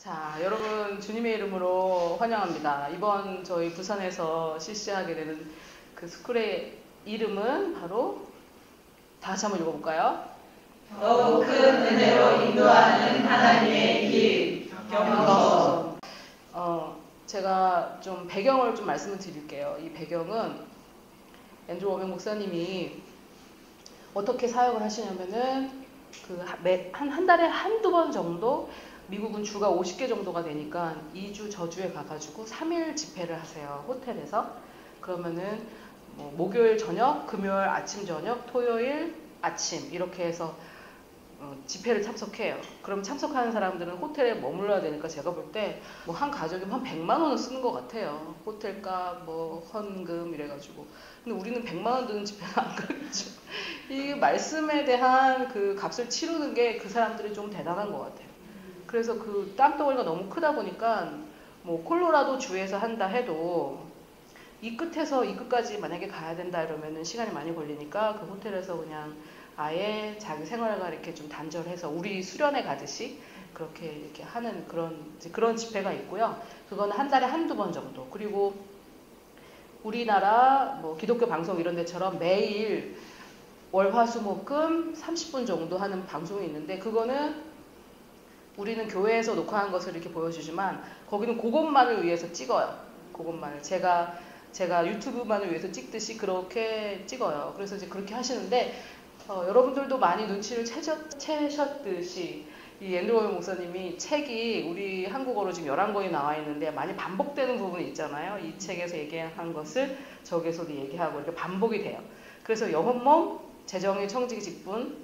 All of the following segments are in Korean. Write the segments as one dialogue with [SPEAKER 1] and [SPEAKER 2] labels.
[SPEAKER 1] 자, 여러분 주님의 이름으로 환영합니다. 이번 저희 부산에서 실시하게 되는 그 스쿨의 이름은 바로 다 같이 한번 읽어볼까요?
[SPEAKER 2] 더욱 큰 은혜로 인도하는 하나님의 길, 겸손.
[SPEAKER 1] 제가 좀 배경을 좀 말씀을 드릴게요. 이 배경은 앤드루 워맥 목사님이 어떻게 사역을 하시냐면은 한 달에 한두 번 정도 미국은 주가 50개 정도가 되니까 2주 저주에 가가지고 3일 집회를 하세요. 호텔에서. 그러면은 뭐 목요일 저녁, 금요일 아침 저녁, 토요일 아침 이렇게 해서 집회를 참석해요. 그럼 참석하는 사람들은 호텔에 머물러야 되니까 제가 볼 때 뭐 한 가족이 한 100만 원은 쓰는 것 같아요. 호텔값, 뭐 헌금 이래가지고. 근데 우리는 100만 원 드는 집회는 안 가겠죠. 이 말씀에 대한 그 값을 치르는 게 그 사람들이 좀 대단한 것 같아요. 그래서 그 땀덩어리가 너무 크다 보니까 뭐 콜로라도 주에서 한다 해도 이 끝에서 이 끝까지 만약에 가야 된다 이러면은 시간이 많이 걸리니까 그 호텔에서 그냥 아예 자기 생활과 이렇게 좀 단절해서 우리 수련회 가듯이 그렇게 이렇게 하는 그런 집회가 있고요. 그거는 한 달에 한두 번 정도. 그리고 우리나라 뭐 기독교 방송 이런 데처럼 매일 월화수목금 30분 정도 하는 방송이 있는데 그거는 우리는 교회에서 녹화한 것을 이렇게 보여주지만 거기는 그것만을 위해서 찍어요. 그것만을. 제가 유튜브만을 위해서 찍듯이 그렇게 찍어요. 그래서 이제 그렇게 하시는데 여러분들도 많이 눈치를 채셨듯이 이 앤드루 워맥 목사님이 책이 우리 한국어로 지금 11권이 나와 있는데 많이 반복되는 부분이 있잖아요. 이 책에서 얘기한 것을 저기에서도 얘기하고 이렇게 반복이 돼요. 그래서 영혼몸, 재정의 청지기 직분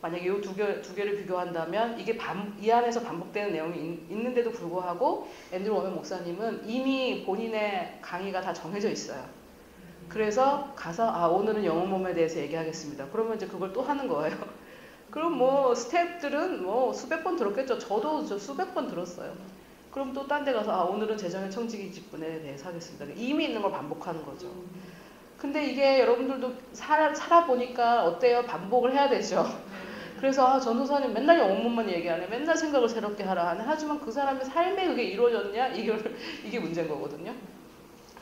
[SPEAKER 1] 만약에 이 두 개를 비교한다면 이게 이 안에서 반복되는 내용이 있는데도 불구하고 앤드루 워맥 목사님은 이미 본인의 강의가 다 정해져 있어요. 그래서 가서 오늘은 영혼 몸에 대해서 얘기하겠습니다. 그러면 이제 그걸 또 하는 거예요. 그럼 뭐 스태프들은 뭐 수백 번 들었겠죠. 저도 수백 번 들었어요. 그럼 또 딴 데 가서 오늘은 재정의 청지기 직분에 대해서 하겠습니다. 이미 있는 걸 반복하는 거죠. 근데 이게 여러분들도 살아보니까 어때요? 반복을 해야 되죠. 그래서 전도사님 맨날 영혼몸만 얘기하네. 맨날 생각을 새롭게 하라 하네. 하지만 그 사람의 삶에 그게 이루어졌냐? 이게 문제인 거거든요.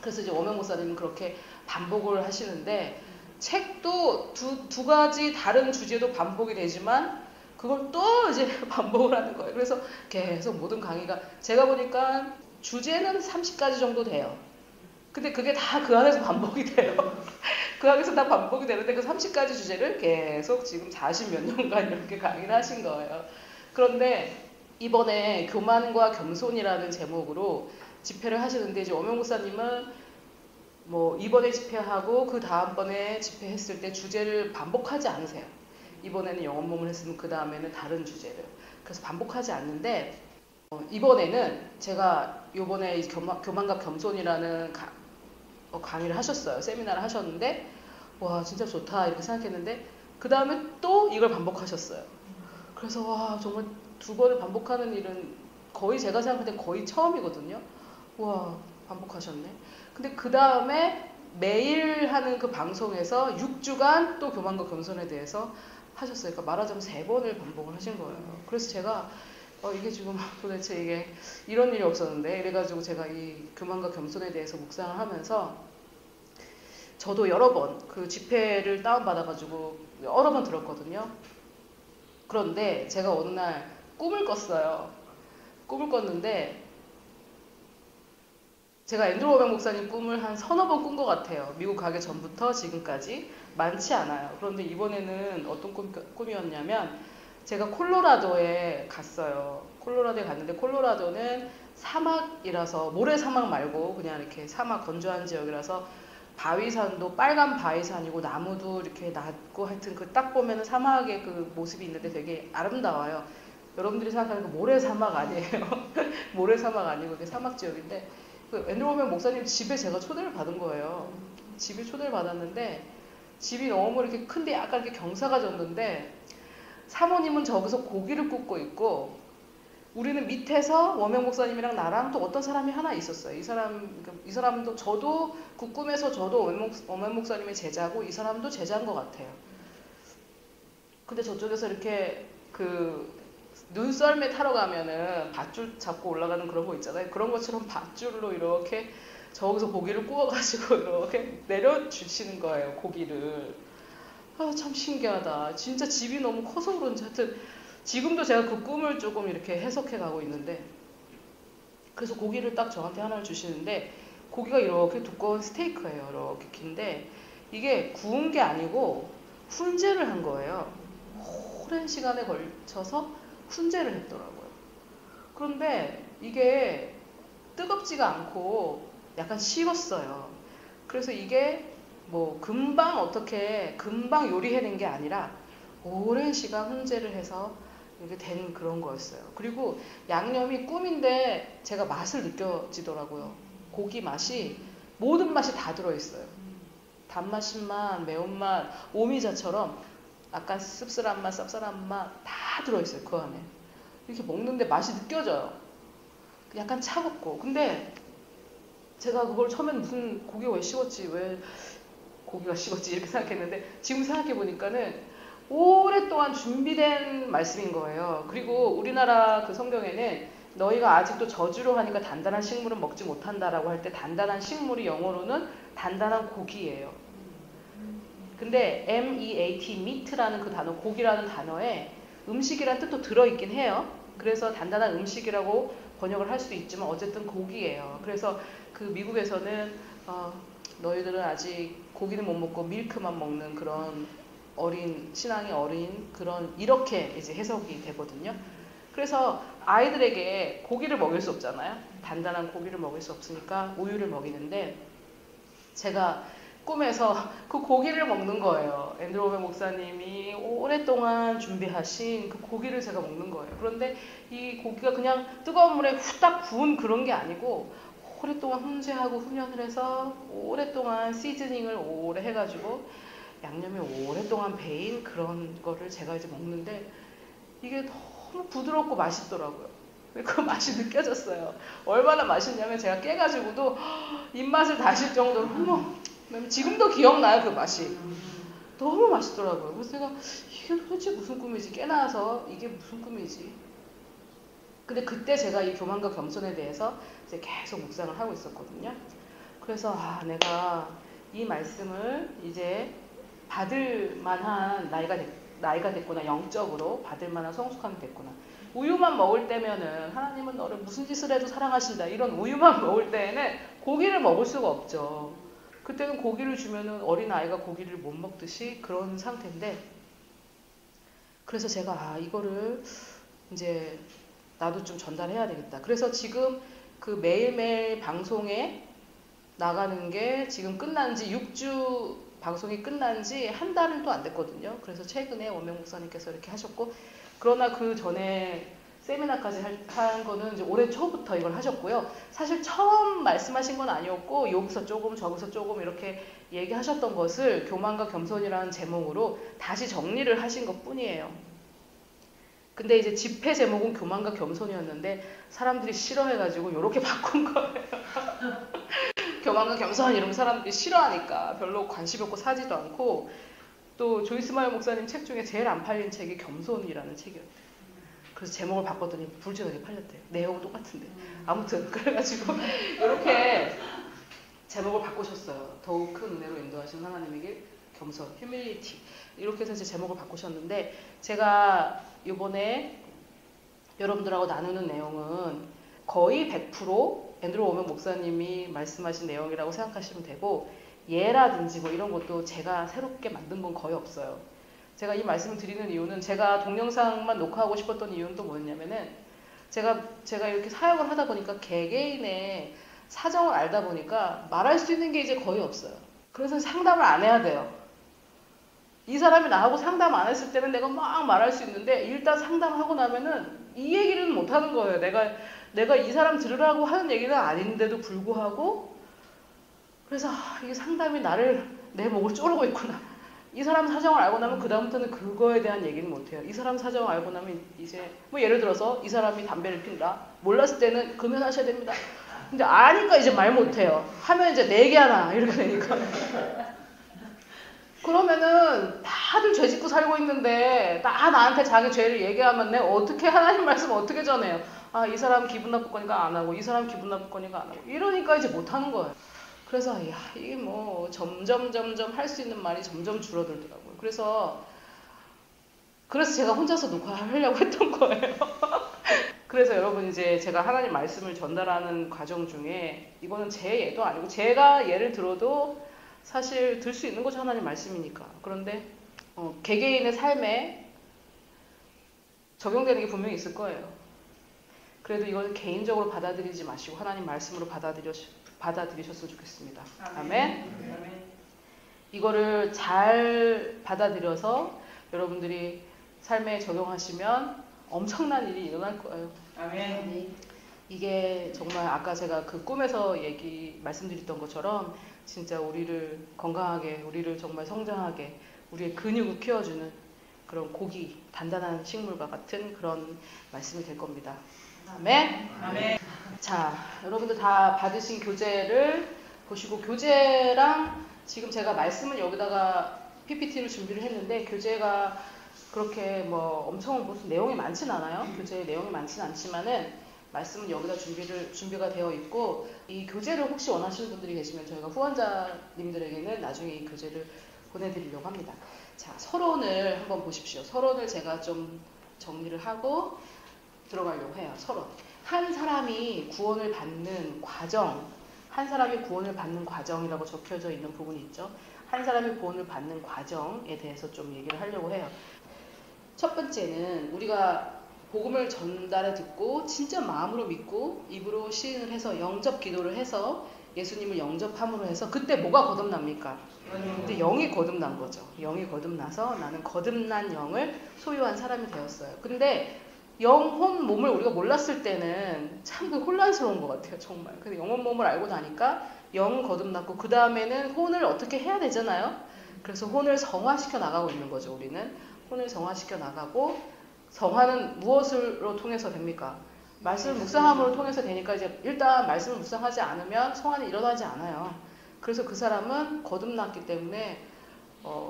[SPEAKER 1] 그래서 이제 워맥 목사님은 그렇게 반복을 하시는데 책도 두 가지 다른 주제도 반복이 되지만 그걸 또 이제 반복을 하는 거예요. 그래서 계속 모든 강의가 제가 보니까 주제는 30가지 정도 돼요. 근데 그게 다 그 안에서 반복이 돼요. 그 안에서 다 반복이 되는데 그 30가지 주제를 계속 지금 40몇 년간 이렇게 강의를 하신 거예요. 그런데 이번에 교만과 겸손이라는 제목으로 집회를 하시는데 이제 워맥 목사님은 뭐 이번에 집회하고 그 다음번에 집회했을 때 주제를 반복하지 않으세요. 이번에는 영혼몸을 했으면 그 다음에는 다른 주제를. 그래서 반복하지 않는데 이번에는 제가 요번에 교만과 겸손이라는 강의를 하셨어요. 세미나를 하셨는데 와 진짜 좋다 이렇게 생각했는데 그 다음에 또 이걸 반복하셨어요. 그래서 와 정말 두 번을 반복하는 일은 거의 제가 생각할 때 거의 처음이거든요. 와 반복하셨네. 근데 그 다음에 매일 하는 그 방송에서 6주간 또 교만과 겸손에 대해서 하셨어요. 그러니까 말하자면 3번을 반복을 하신 거예요. 그래서 제가 이게 지금 도대체 이게 이런 일이 없었는데 이래가지고 제가 이 교만과 겸손에 대해서 묵상을 하면서 저도 여러 번 그 집회를 다운받아가지고 여러 번 들었거든요. 그런데 제가 어느 날 꿈을 꿨어요. 꿈을 꿨는데 제가 앤드루 워맥 목사님 꿈을 한 서너 번 꾼 것 같아요. 미국 가기 전부터 지금까지 많지 않아요. 그런데 이번에는 어떤 꿈이었냐면 제가 콜로라도에 갔어요. 콜로라도에 갔는데 콜로라도는 사막이라서 모래사막 말고 그냥 이렇게 사막 건조한 지역이라서 바위산도 빨간 바위산이고 나무도 이렇게 낮고 하여튼 그 딱 보면은 사막의 그 모습이 있는데 되게 아름다워요. 여러분들이 생각하는 그 모래사막 아니에요. 모래사막 아니고 이게 사막 지역인데 그 앤드루 워맥 목사님 집에 제가 초대를 받은 거예요. 집에 초대를 받았는데 집이 너무 이렇게 큰데 약간 이렇게 경사가 졌는데 사모님은 저기서 고기를 굽고 있고 우리는 밑에서 워맥 목사님이랑 나랑 또 어떤 사람이 하나 있었어요. 이 사람도 저도 그 꿈에서 저도 워맥 목사님의 제자고 이 사람도 제자인 것 같아요. 근데 저쪽에서 이렇게 그 눈썰매 타러 가면은 밧줄 잡고 올라가는 그런 거 있잖아요. 그런 것처럼 밧줄로 이렇게 저기서 고기를 구워가지고 이렇게 내려주시는 거예요. 고기를. 아, 참 신기하다. 진짜 집이 너무 커서 그런지 하여튼 지금도 제가 그 꿈을 조금 이렇게 해석해 가고 있는데, 그래서 고기를 딱 저한테 하나를 주시는데 고기가 이렇게 두꺼운 스테이크예요. 이렇게 긴데 이게 구운 게 아니고 훈제를 한 거예요. 오랜 시간에 걸쳐서 훈제를 했더라고요. 그런데 이게 뜨겁지가 않고 약간 식었어요. 그래서 이게 뭐 금방 요리해낸 게 아니라 오랜 시간 훈제를 해서 이게 된 그런 거였어요. 그리고 양념이 꿈인데 제가 맛을 느껴지더라고요. 고기 맛이, 모든 맛이 다 들어있어요. 단맛, 신맛, 매운맛, 오미자처럼 약간 씁쓸한 맛, 쌉쌀한 맛 다 들어있어요. 그 안에. 이렇게 먹는데 맛이 느껴져요. 약간 차갑고. 근데 제가 그걸 처음엔 무슨 고기가 왜 식었지, 왜 고기가 식었지 이렇게 생각했는데 지금 생각해보니까는 오랫동안 준비된 말씀인 거예요. 그리고 우리나라 그 성경에는 너희가 아직도 저주로 하니까 단단한 식물은 먹지 못한다라고 할 때 단단한 식물이 영어로는 단단한 고기예요. 근데 meat, meat라는 그 단어, 고기라는 단어에 음식이란 뜻도 들어있긴 해요. 그래서 단단한 음식이라고 번역을 할 수도 있지만 어쨌든 고기예요. 그래서 그 미국에서는 너희들은 아직 고기는 못 먹고 밀크만 먹는 그런 신앙이 어린 그런, 이렇게 이제 해석이 되거든요. 그래서 아이들에게 고기를 먹일 수 없잖아요. 단단한 고기를 먹일 수 없으니까 우유를 먹이는데 제가 꿈에서 그 고기를 먹는 거예요. 앤드루 워메 목사님이 오랫동안 준비하신 그 고기를 제가 먹는 거예요. 그런데 이 고기가 그냥 뜨거운 물에 후딱 구운 그런 게 아니고 오랫동안 훈제하고 훈연을 해서 오랫동안 시즈닝을 오래 해가지고 양념이 오랫동안 배인 그런 거를 제가 이제 먹는데 이게 너무 부드럽고 맛있더라고요. 그 맛이 느껴졌어요. 얼마나 맛있냐면 제가 깨가지고도 입맛을 다실 정도로 지금도 기억나요. 그 맛이 너무 맛있더라고요. 그래서 제가 이게 도대체 무슨 꿈이지, 깨나서 이게 무슨 꿈이지. 근데 그때 제가 이 교만과 겸손에 대해서 이제 계속 묵상을 하고 있었거든요. 그래서 내가 이 말씀을 이제 받을 만한 나이가 됐구나. 영적으로 받을 만한 성숙함이 됐구나. 우유만 먹을 때면은 하나님은 너를 무슨 짓을 해도 사랑하신다, 이런 우유만 먹을 때에는 고기를 먹을 수가 없죠. 그때는 고기를 주면은 어린아이가 고기를 못 먹듯이 그런 상태인데, 그래서 제가 이거를 이제 나도 좀 전달해야 되겠다. 그래서 지금 그 매일매일 방송에 나가는 게 지금 끝난 지 6주 방송이 끝난 지 한 달도 안 됐거든요. 그래서 최근에 원명 목사님께서 이렇게 하셨고, 그러나 그 전에 세미나까지 한 거는 이제 올해 초부터 이걸 하셨고요. 사실 처음 말씀하신 건 아니었고 여기서 조금 저기서 조금 이렇게 얘기하셨던 것을 교만과 겸손이라는 제목으로 다시 정리를 하신 것 뿐이에요. 근데 이제 집회 제목은 교만과 겸손이었는데 사람들이 싫어해가지고 이렇게 바꾼 거예요. 교만과 겸손 이런 사람들이 싫어하니까 별로 관심 없고 사지도 않고, 또 조이스 마이어 목사님 책 중에 제일 안 팔린 책이 겸손이라는 책이었대요. 그래서 제목을 바꿨더니 불지하게 팔렸대요. 내용은 똑같은데. 아무튼 그래가지고 이렇게 제목을 바꾸셨어요. 더욱 큰 은혜로 인도하시는 하나님에게 겸손, 휴밀리티, 이렇게 해서 제 제목을 바꾸셨는데, 제가 이번에 여러분들하고 나누는 내용은 거의 100% 앤드루 워메 목사님이 말씀하신 내용이라고 생각하시면 되고, 예라든지 뭐 이런 것도 제가 새롭게 만든 건 거의 없어요. 제가 이 말씀을 드리는 이유는, 제가 동영상만 녹화하고 싶었던 이유는 또 뭐였냐면은, 제가 이렇게 사역을 하다 보니까 개개인의 사정을 알다 보니까 말할 수 있는 게 이제 거의 없어요. 그래서 상담을 안 해야 돼요. 이 사람이 나하고 상담 안 했을 때는 내가 막 말할 수 있는데, 일단 상담하고 나면은 이 얘기는 못 하는 거예요. 내가 이 사람 들으라고 하는 얘기는 아닌데도 불구하고. 그래서 이게 상담이 내 목을 쪼르고 있구나. 이 사람 사정을 알고 나면 그 다음부터는 그거에 대한 얘기는 못해요. 이 사람 사정을 알고 나면 이제 뭐 예를 들어서 이 사람이 담배를 핀다. 몰랐을 때는 금연하셔야 됩니다. 근데 아니까 이제 말 못해요. 하면 이제 내 얘기 하나 이렇게 되니까. 그러면은 다들 죄 짓고 살고 있는데 나한테 자기 죄를 얘기하면 내가 어떻게 하나님 말씀 어떻게 전해요? 아, 이 사람 기분 나쁠 거니까 안 하고 이 사람 기분 나쁠 거니까 안 하고 이러니까 이제 못 하는 거예요. 그래서 야, 이게 뭐 점점 할 수 있는 말이 점점 줄어들더라고요. 그래서 제가 혼자서 녹화하려고 했던 거예요. 그래서 여러분 이제 제가 하나님 말씀을 전달하는 과정 중에 이거는 제 예도 아니고 제가 예를 들어도 사실 들 수 있는 거죠. 하나님 말씀이니까. 그런데 개개인의 삶에 적용되는 게 분명히 있을 거예요. 그래도 이걸 개인적으로 받아들이지 마시고 하나님 말씀으로 받아들이셨으면 좋겠습니다. 아멘. 이거를 잘 받아들여서 여러분들이 삶에 적용하시면 엄청난 일이 일어날 거예요.
[SPEAKER 2] 아멘.
[SPEAKER 1] 이게 정말 아까 제가 그 꿈에서 말씀드렸던 것처럼 진짜 우리를 건강하게, 우리를 정말 성장하게, 우리의 근육을 키워주는 그런 고기, 단단한 식물과 같은 그런 말씀이 될 겁니다. 아멘.
[SPEAKER 2] 아멘.
[SPEAKER 1] 자, 여러분들 다 받으신 교재를 보시고 교재랑 지금 제가 말씀을 여기다가 PPT로 준비를 했는데 교재가 그렇게 뭐 엄청 무슨 내용이 많진 않아요. 교재에 내용이 많진 않지만은 말씀은 여기다 준비가 되어 있고 이 교재를 혹시 원하시는 분들이 계시면 저희가 후원자님들에게는 나중에 이 교재를 보내드리려고 합니다. 자, 서론을 한번 보십시오. 서론을 제가 좀 정리를 하고 들어가려고 해요. 서론. 한 사람이 구원을 받는 과정, 한 사람이 구원을 받는 과정이라고 적혀져 있는 부분이 있죠. 한 사람이 구원을 받는 과정에 대해서 좀 얘기를 하려고 해요. 첫 번째는 우리가 복음을 전달해 듣고 진짜 마음으로 믿고 입으로 시인을 해서 영접 기도를 해서 예수님을 영접함으로 해서 그때 뭐가 거듭납니까? 근데 영이 거듭난 거죠. 영이 거듭나서 나는 거듭난 영을 소유한 사람이 되었어요. 근데 영혼 몸을 우리가 몰랐을 때는 참 혼란스러운 것 같아요. 정말. 근데 영혼 몸을 알고 나니까 영은 거듭났고 그 다음에는 혼을 어떻게 해야 되잖아요. 그래서 혼을 성화시켜 나가고 있는 거죠. 우리는 혼을 성화시켜 나가고 성화는 무엇으로 통해서 됩니까? 말씀을 묵상함으로 통해서 되니까 이제 일단 말씀을 묵상하지 않으면 성화는 일어나지 않아요. 그래서 그 사람은 거듭났기 때문에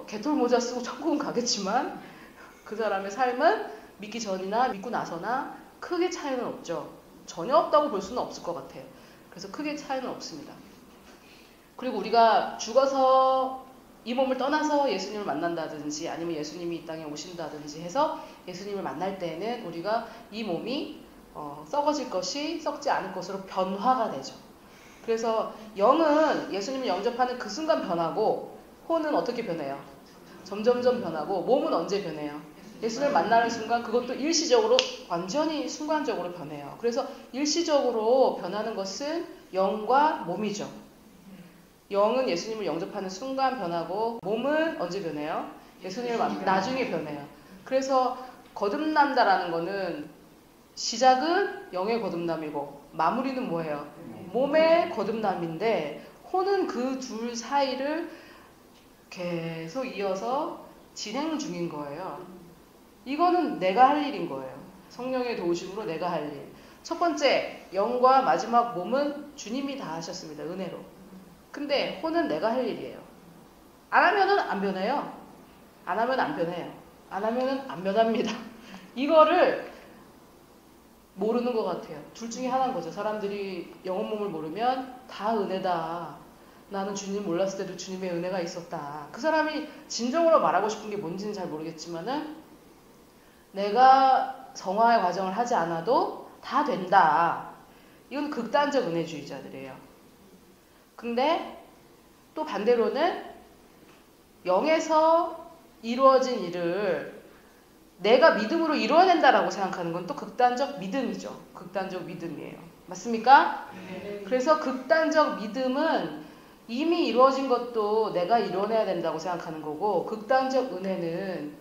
[SPEAKER 1] 개털 모자 쓰고 천국은 가겠지만 그 사람의 삶은 믿기 전이나 믿고 나서나 크게 차이는 없죠. 전혀 없다고 볼 수는 없을 것 같아요. 그래서 크게 차이는 없습니다. 그리고 우리가 죽어서 이 몸을 떠나서 예수님을 만난다든지 아니면 예수님이 이 땅에 오신다든지 해서 예수님을 만날 때에는 우리가 이 몸이 썩어질 것이 썩지 않을 것으로 변화가 되죠. 그래서 영은 예수님을 영접하는 그 순간 변하고 혼은 어떻게 변해요? 점점점 변하고 몸은 언제 변해요? 예수님을 만나는 순간 그것도 일시적으로 완전히 순간적으로 변해요. 그래서 일시적으로 변하는 것은 영과 몸이죠. 영은 예수님을 영접하는 순간 변하고 몸은 언제 변해요? 예수님을 나중에 변해요. 그래서 거듭난다라는 거는 시작은 영의 거듭남이고 마무리는 뭐예요? 몸의 거듭남인데 혼은 그 둘 사이를 계속 이어서 진행 중인 거예요. 이거는 내가 할 일인 거예요. 성령의 도우심으로 내가 할 일. 첫 번째, 영과 마지막 몸은 주님이 다 하셨습니다. 은혜로. 근데 혼은 내가 할 일이에요. 안 하면은 안 변해요. 안 하면 안 변해요. 안 하면은 안 변합니다. 이거를 모르는 것 같아요. 둘 중에 하나인 거죠. 사람들이 영혼 몸을 모르면 다 은혜다. 나는 주님 몰랐을 때도 주님의 은혜가 있었다. 그 사람이 진정으로 말하고 싶은 게 뭔지는 잘 모르겠지만은 내가 성화의 과정을 하지 않아도 다 된다. 이건 극단적 은혜주의자들이에요. 근데 또 반대로는 영에서 이루어진 일을 내가 믿음으로 이루어낸다라고 생각하는 건 또 극단적 믿음이죠. 극단적 믿음이에요. 맞습니까? 네. 그래서 극단적 믿음은 이미 이루어진 것도 내가 이뤄내야 된다고 생각하는 거고 극단적 은혜는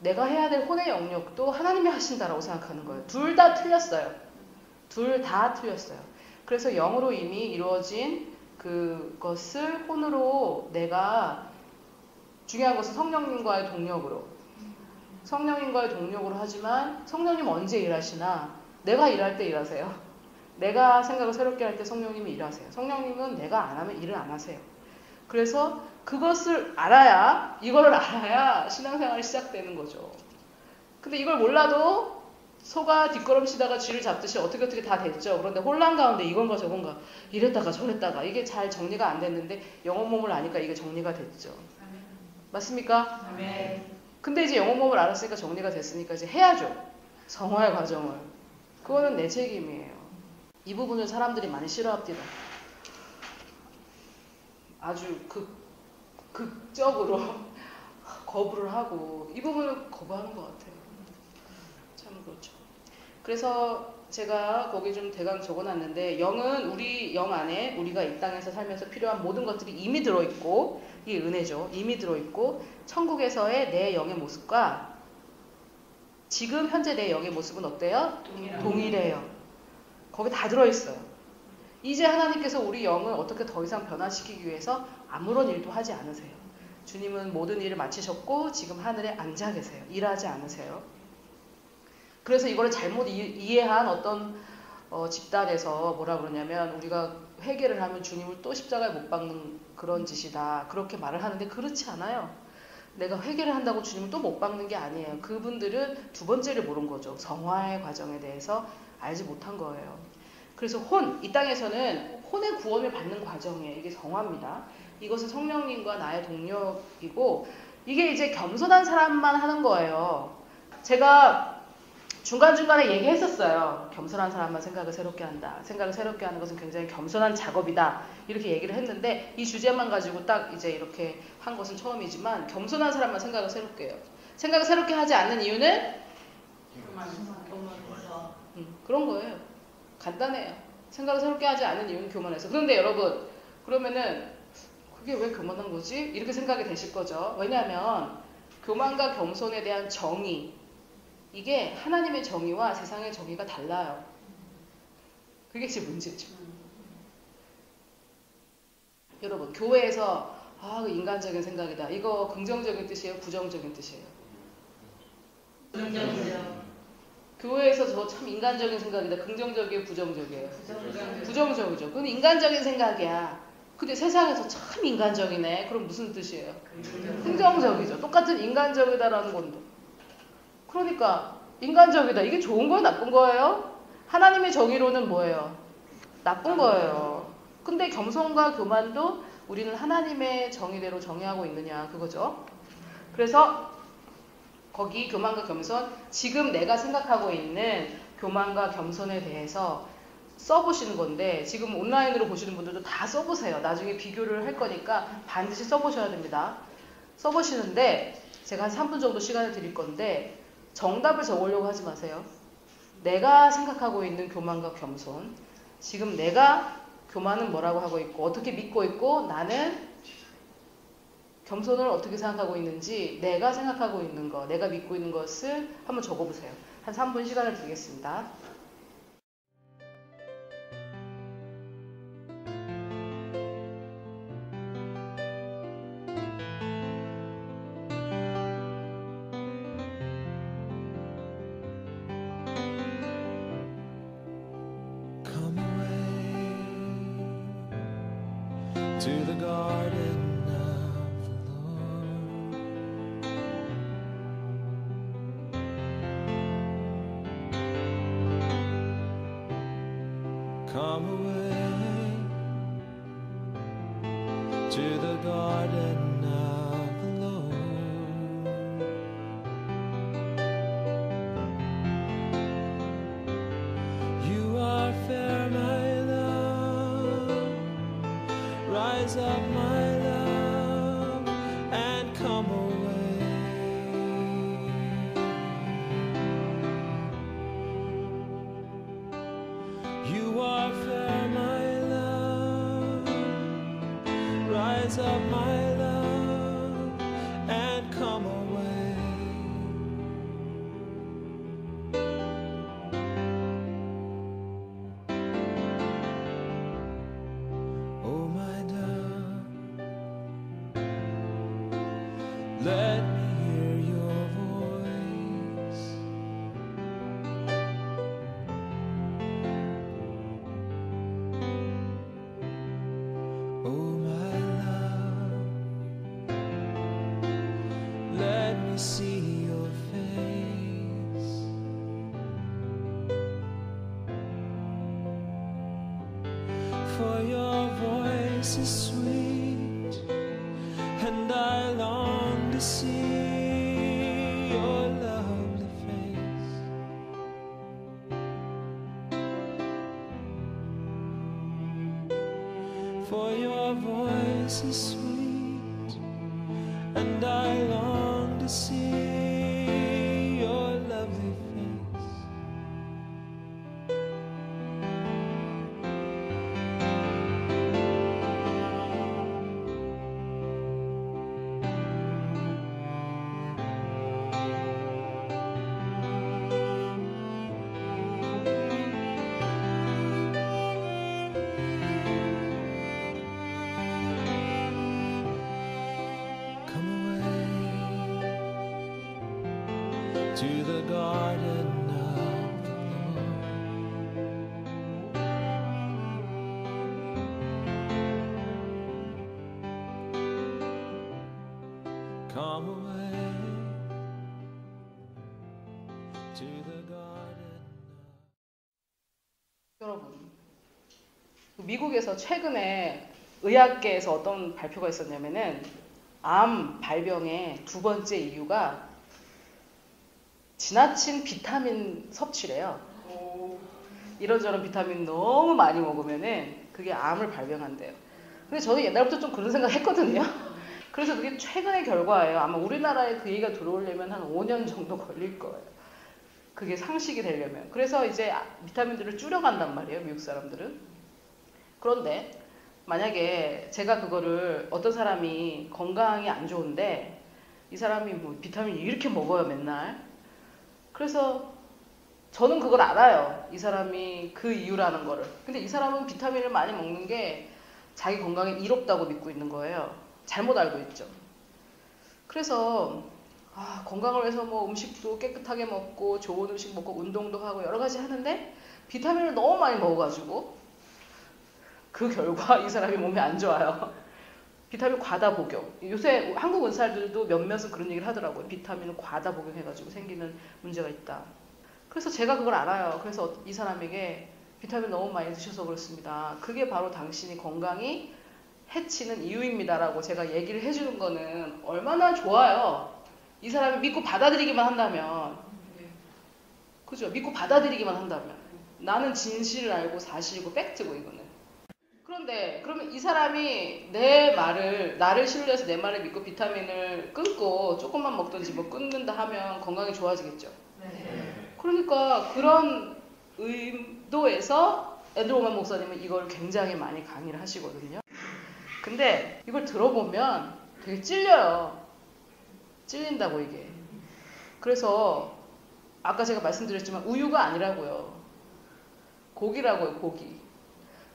[SPEAKER 1] 내가 해야 될 혼의 영역도 하나님이 하신다라고 생각하는 거예요. 둘 다 틀렸어요. 둘 다 틀렸어요. 그래서 영으로 이미 이루어진 그것을 혼으로 내가 중요한 것은 성령님과의 동력으로 하지만 성령님 언제 일하시나? 내가 일할 때 일하세요. 내가 생각을 새롭게 할 때 성령님이 일하세요. 성령님은 내가 안 하면 일을 안 하세요. 그래서 그것을 알아야, 이걸 알아야 신앙생활이 시작되는 거죠. 근데 이걸 몰라도 소가 뒷걸음치다가 쥐를 잡듯이 어떻게 다 됐죠. 그런데 혼란 가운데 이건가 저건가 이랬다가 저랬다가 이게 잘 정리가 안 됐는데 영혼 몸을 아니까 이게 정리가 됐죠. 맞습니까?
[SPEAKER 2] 네.
[SPEAKER 1] 근데 이제 영혼 몸을 알았으니까 정리가 됐으니까 이제 해야죠. 성화의 과정을. 그거는 내 책임이에요. 이 부분을 사람들이 많이 싫어합니다. 아주 극적으로 거부를 하고 이 부분을 거부하는 것 같아요. 참 그렇죠. 그래서 제가 거기 좀 대강 적어놨는데 영은 우리 영 안에 우리가 이 땅에서 살면서 필요한 모든 것들이 이미 들어있고 이게 은혜죠. 이미 들어있고 천국에서의 내 영의 모습과 지금 현재 내 영의 모습은 어때요? 동일해요. 거기 다 들어있어요. 이제 하나님께서 우리 영을 어떻게 더 이상 변화시키기 위해서 아무런 일도 하지 않으세요. 주님은 모든 일을 마치셨고 지금 하늘에 앉아 계세요. 일하지 않으세요. 그래서 이거를 잘못 이해한 어떤 집단에서 뭐라 그러냐면 우리가 회개를 하면 주님을 또 십자가에 못 박는 그런 짓이다. 그렇게 말을 하는데 그렇지 않아요. 내가 회개를 한다고 주님을 또 못 박는 게 아니에요. 그분들은 두 번째를 모른 거죠. 성화의 과정에 대해서 알지 못한 거예요. 그래서 이 땅에서는 혼의 구원을 받는 과정이에요. 이게 성화입니다. 이것은 성령님과 나의 동력이고 이게 이제 겸손한 사람만 하는 거예요. 제가 중간중간에 얘기했었어요. 겸손한 사람만 생각을 새롭게 한다. 생각을 새롭게 하는 것은 굉장히 겸손한 작업이다. 이렇게 얘기를 했는데 이 주제만 가지고 딱 이제 이렇게 한 것은 처음이지만 겸손한 사람만 생각을 새롭게 해요. 생각을 새롭게 하지 않는 이유는 그런 거예요. 간단해요. 생각을 새롭게 하지 않는 이유는 교만해서. 그런데 여러분 그러면은 그게 왜 교만한 거지? 이렇게 생각이 되실 거죠. 왜냐하면 교만과 겸손에 대한 정의 이게 하나님의 정의와 세상의 정의가 달라요. 그게 제 문제죠. 여러분 교회에서 그 인간적인 생각이다. 이거 긍정적인 뜻이에요? 부정적인 뜻이에요?
[SPEAKER 2] 긍정적이요.
[SPEAKER 1] 교회에서 저 참 인간적인 생각이다. 긍정적이에요? 부정적이에요? 부정적이죠. 그건 인간적인 생각이야. 근데 세상에서 참 인간적이네. 그럼 무슨 뜻이에요? 긍정적이죠. 똑같은 인간적이다라는 건데. 그러니까 인간적이다. 이게 좋은 거예요? 나쁜 거예요? 하나님의 정의로는 뭐예요? 나쁜 거예요. 근데 겸손과 교만도 우리는 하나님의 정의대로 정의하고 있느냐 그거죠. 그래서 거기 교만과 겸손 지금 내가 생각하고 있는 교만과 겸손에 대해서 써보시는 건데 지금 온라인으로 보시는 분들도 다 써보세요. 나중에 비교를 할 거니까 반드시 써보셔야 됩니다. 써보시는데 제가 한 3분 정도 시간을 드릴 건데 정답을 적으려고 하지 마세요. 내가 생각하고 있는 교만과 겸손 지금 내가 교만은 뭐라고 하고 있고 어떻게 믿고 있고 나는 겸손을 어떻게 생각하고 있는지 내가 생각하고 있는 거 내가 믿고 있는 것을 한번 적어보세요. 한 3분 시간을 드리겠습니다.
[SPEAKER 3] To the garden of the Lord. Come away to the garden of the Lord. You are fair, my love. Rise up, my love, and come away. You are fair, my love. Rise up, my love, and come away. Oh, my dove, let me hear your voice. Oh, my love, for your voice is sweet, and I long to see your lovely face. To the garden of the Lord. Come away to the garden.
[SPEAKER 1] 여러분, 미국에서 최근에 의학계에서 어떤 발표가 있었냐면은 암 발병의 두 번째 이유가 지나친 비타민 섭취래요. 이런저런 비타민 너무 많이 먹으면은 그게 암을 발병한대요. 근데 저는 옛날부터 좀 그런 생각 했거든요. 그래서 그게 최근의 결과예요. 아마 우리나라에 그 얘기가 들어오려면 한 5년 정도 걸릴 거예요. 그게 상식이 되려면. 그래서 이제 비타민들을 줄여간단 말이에요, 미국 사람들은. 그런데 만약에 제가 그거를 어떤 사람이 건강이 안 좋은데 이 사람이 뭐 비타민 이렇게 먹어요, 맨날. 그래서 저는 그걸 알아요. 이 사람이 그 이유라는 거를. 근데 이 사람은 비타민을 많이 먹는 게 자기 건강에 이롭다고 믿고 있는 거예요. 잘못 알고 있죠. 그래서 건강을 위해서 뭐 음식도 깨끗하게 먹고 좋은 음식 먹고 운동도 하고 여러 가지 하는데 비타민을 너무 많이 먹어가지고 그 결과 이 사람이 몸에 안 좋아요. 비타민 과다 복용. 요새 한국 의사들도 몇몇은 그런 얘기를 하더라고요. 비타민을 과다 복용해가지고 생기는 문제가 있다. 그래서 제가 그걸 알아요. 그래서 이 사람에게 비타민 너무 많이 드셔서 그렇습니다. 그게 바로 당신이 건강이 해치는 이유입니다라고 제가 얘기를 해주는 거는 얼마나 좋아요. 이 사람이 믿고 받아들이기만 한다면. 그죠? 믿고 받아들이기만 한다면. 나는 진실을 알고 사실이고 팩트고 이거는. 그런데 그러면 이 사람이 내 말을 나를 신뢰해서 내 말을 믿고 비타민을 끊고 조금만 먹든지 뭐 끊는다 하면 건강이 좋아지겠죠.
[SPEAKER 2] 네.
[SPEAKER 1] 그러니까 그런 의도에서 앤드루 오만 목사님은 이걸 굉장히 많이 강의를 하시거든요. 근데 이걸 들어보면 되게 찔려요. 찔린다고 이게. 그래서 아까 제가 말씀드렸지만 우유가 아니라고요. 고기라고요, 고기.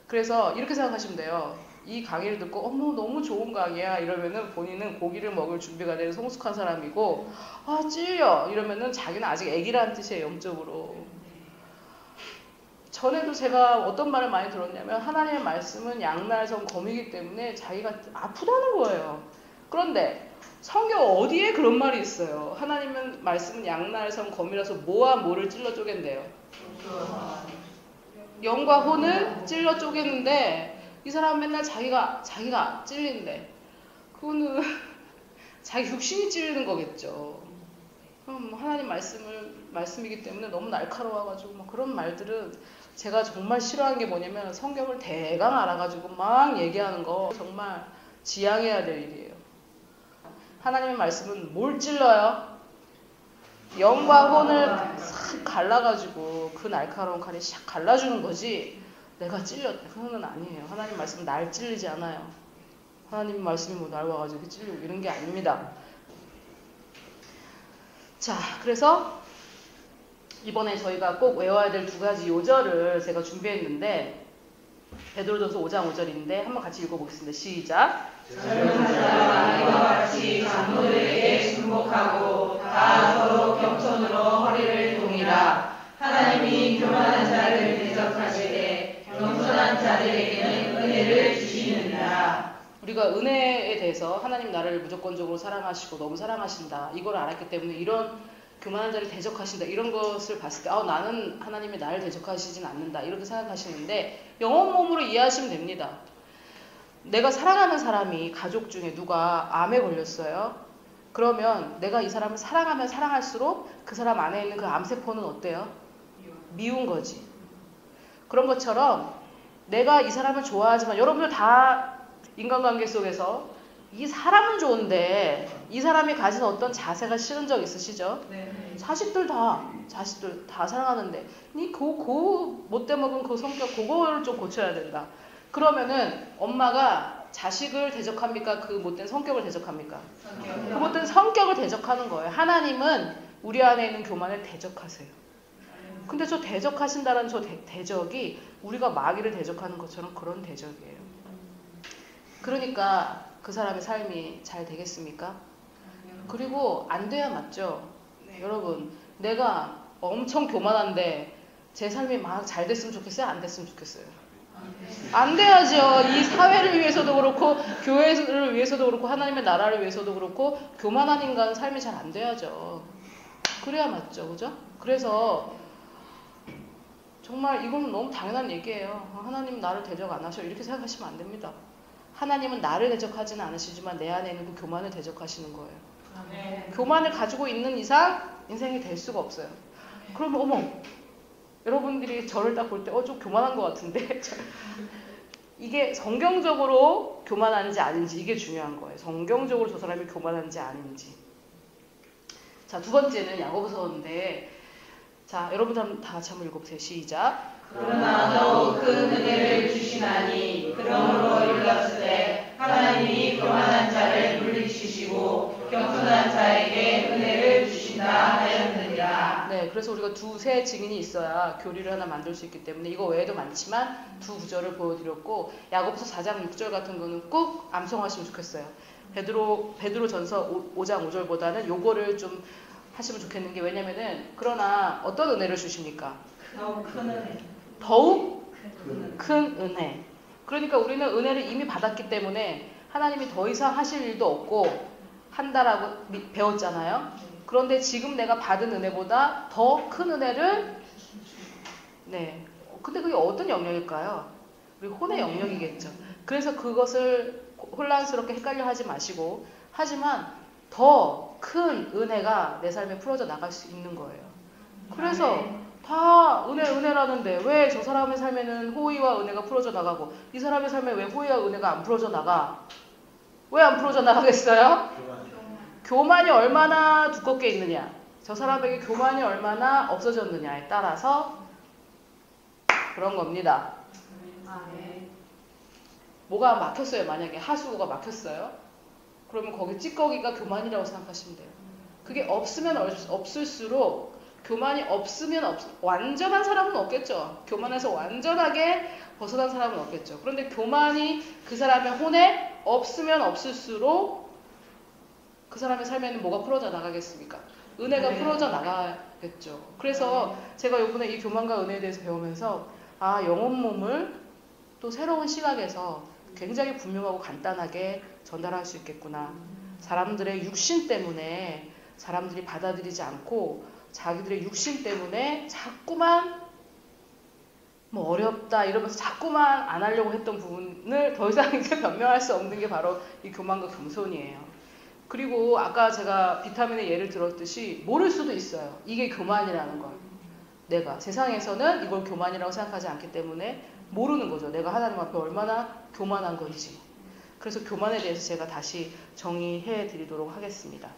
[SPEAKER 1] 그래서 이렇게 생각하시면 돼요. 이 강의를 듣고 어머 너무 좋은 강의야 이러면은 본인은 고기를 먹을 준비가 된 성숙한 사람이고 찔려 이러면은 자기는 아직 애기라는 뜻이에요. 영적으로. 전에도 제가 어떤 말을 많이 들었냐면 하나님의 말씀은 양날성 검이기 때문에 자기가 아프다는 거예요. 그런데 성경 어디에 그런 말이 있어요. 하나님은 말씀은 양날성 검이라서 뭐와 뭐를 찔러 쪼갠대요. 영과 혼을 찔러 쪼개는데 이 사람은 맨날 자기가 찔린대. 그거는 자기 육신이 찔리는 거겠죠. 그럼 하나님 말씀이기 때문에 너무 날카로워가지고 막 그런 말들은 제가 정말 싫어하는 게 뭐냐면 성경을 대강 알아가지고 막 얘기하는 거 정말 지양해야 될 일이에요. 하나님의 말씀은 뭘 찔러요? 영과 혼을 싹 갈라가지고 그 날카로운 칼이 샥 갈라주는 거지 내가 찔렸다. 그거는 아니에요. 하나님 말씀은 날 찔리지 않아요. 하나님 말씀이 뭐 날 와가지고 찔리고 이런 게 아닙니다. 자, 그래서 이번에 저희가 꼭 외워야 될 두 가지 요절을 제가 준비했는데 베드로전서 5장 5절인데 한번 같이 읽어보겠습니다. 시작.
[SPEAKER 2] 젊은 자와 이와 같이 장로들에게 순복하고 다 서로 겸손으로 허리를 동이라. 하나님이 교만한 자를 대적하시되 겸손한 자들에게는 은혜를 주시느니라.
[SPEAKER 1] 우리가 은혜에 대해서 하나님 나를 무조건적으로 사랑하시고 너무 사랑하신다. 이걸 알았기 때문에 이런 교만한 자를 대적하신다. 이런 것을 봤을 때 나는 하나님이 나를 대적하시진 않는다. 이렇게 생각하시는데 영혼 몸으로 이해하시면 됩니다. 내가 사랑하는 사람이 가족 중에 누가 암에 걸렸어요. 그러면 내가 이 사람을 사랑하면 사랑할수록 그 사람 안에 있는 그 암세포는 어때요? 미운 거지. 그런 것처럼 내가 이 사람을 좋아하지만 여러분들 다 인간관계 속에서 이 사람은 좋은데 이 사람이 가진 어떤 자세가 싫은 적 있으시죠?
[SPEAKER 2] 네.
[SPEAKER 1] 자식들 다 사랑하는데 그 못돼 먹은 그 성격 그거를 좀 고쳐야 된다. 그러면은 엄마가 자식을 대적합니까? 그 못된 성격을 대적합니까? 그 못된 성격을 대적하는 거예요. 하나님은 우리 안에 있는 교만을 대적하세요. 근데 저 대적하신다는 저 대적이 우리가 마귀를 대적하는 것처럼 그런 대적이에요. 그러니까 그 사람의 삶이 잘 되겠습니까? 그리고 안 돼야 맞죠. 여러분, 내가 엄청 교만한데 제 삶이 막 잘 됐으면 좋겠어요? 안 됐으면 좋겠어요? 안 돼야죠. 이 사회를 위해서도 그렇고 교회를 위해서도 그렇고 하나님의 나라를 위해서도 그렇고 교만한 인간은 삶이 잘 안 돼야죠. 그래야 맞죠. 그죠? 그래서 정말 이건 너무 당연한 얘기예요. 하나님 나를 대적 안 하셔. 이렇게 생각하시면 안 됩니다. 하나님은 나를 대적하지는 않으시지만 내 안에 있는 그 교만을 대적하시는 거예요.
[SPEAKER 2] 네.
[SPEAKER 1] 교만을 가지고 있는 이상 인생이 될 수가 없어요. 그러면 어머, 여러분들이 저를 딱 볼 때 좀 교만한 것 같은데 이게 성경적으로 교만한지 아닌지 이게 중요한 거예요. 성경적으로 저 사람이 교만한지 아닌지. 자, 두 번째는 야고보서인데 자, 여러분 다 같이 한번 읽어보세요. 시작.
[SPEAKER 2] 그러나 더욱 큰 은혜를 주시나니 그러므로 일렀으되 하나님이 교만한 자를 물리치시고 겸손한 자에게 은혜를 주신다 하였느니라.
[SPEAKER 1] 네, 그래서 우리가 두세 증인이 있어야 교리를 하나 만들 수 있기 때문에 이거 외에도 많지만 두 구절을 보여드렸고 야고보서 4장 6절 같은 거는 꼭 암송하시면 좋겠어요. 베드로 전서 5장 5절보다는 요거를 좀 하시면 좋겠는 게 왜냐면은 그러나 어떤 은혜를 주십니까?
[SPEAKER 2] 더욱 큰 은혜.
[SPEAKER 1] 더욱 큰 은혜. 그러니까 우리는 은혜를 이미 받았기 때문에 하나님이 더 이상 하실 일도 없고 한다라고 배웠잖아요. 그런데 지금 내가 받은 은혜보다 더 큰 은혜를 근데 그게 어떤 영역일까요? 우리 혼의 영역이겠죠. 그래서 그것을 혼란스럽게 헷갈려 하지 마시고 하지만 더 큰 은혜가 내 삶에 풀어져 나갈 수 있는 거예요. 그래서 다 은혜라는데 왜 저 사람의 삶에는 호의와 은혜가 풀어져 나가고 이 사람의 삶에 왜 호의와 은혜가 안 풀어져 나가? 왜 안 풀어져 나가겠어요? 교만이 얼마나 두껍게 있느냐, 저 사람에게 교만이 얼마나 없어졌느냐에 따라서 그런 겁니다. 뭐가 막혔어요. 만약에 하수구가 막혔어요. 그러면 거기 찌꺼기가 교만이라고 생각하시면 돼요. 그게 없으면 없을수록 교만이 없으면 완전한 사람은 없겠죠. 교만에서 완전하게 벗어난 사람은 없겠죠. 그런데 교만이 그 사람의 혼에 없으면 없을수록 그 사람의 삶에는 뭐가 풀어져 나가겠습니까? 은혜가 풀어져 나가겠죠. 그래서 제가 이번에 이 교만과 은혜에 대해서 배우면서 영혼 몸을 또 새로운 시각에서 굉장히 분명하고 간단하게 전달할 수 있겠구나. 사람들의 육신 때문에 사람들이 받아들이지 않고 자기들의 육신 때문에 자꾸만 뭐 어렵다 이러면서 자꾸만 안 하려고 했던 부분을 더 이상 이제 변명할 수 없는 게 바로 이 교만과 겸손이에요. 그리고 아까 제가 비타민의 예를 들었듯이 모를 수도 있어요. 이게 교만이라는 걸. 내가 세상에서는 이걸 교만이라고 생각하지 않기 때문에 모르는 거죠. 내가 하나님 앞에 얼마나 교만한 건지. 그래서 교만에 대해서 제가 다시 정의해 드리도록 하겠습니다.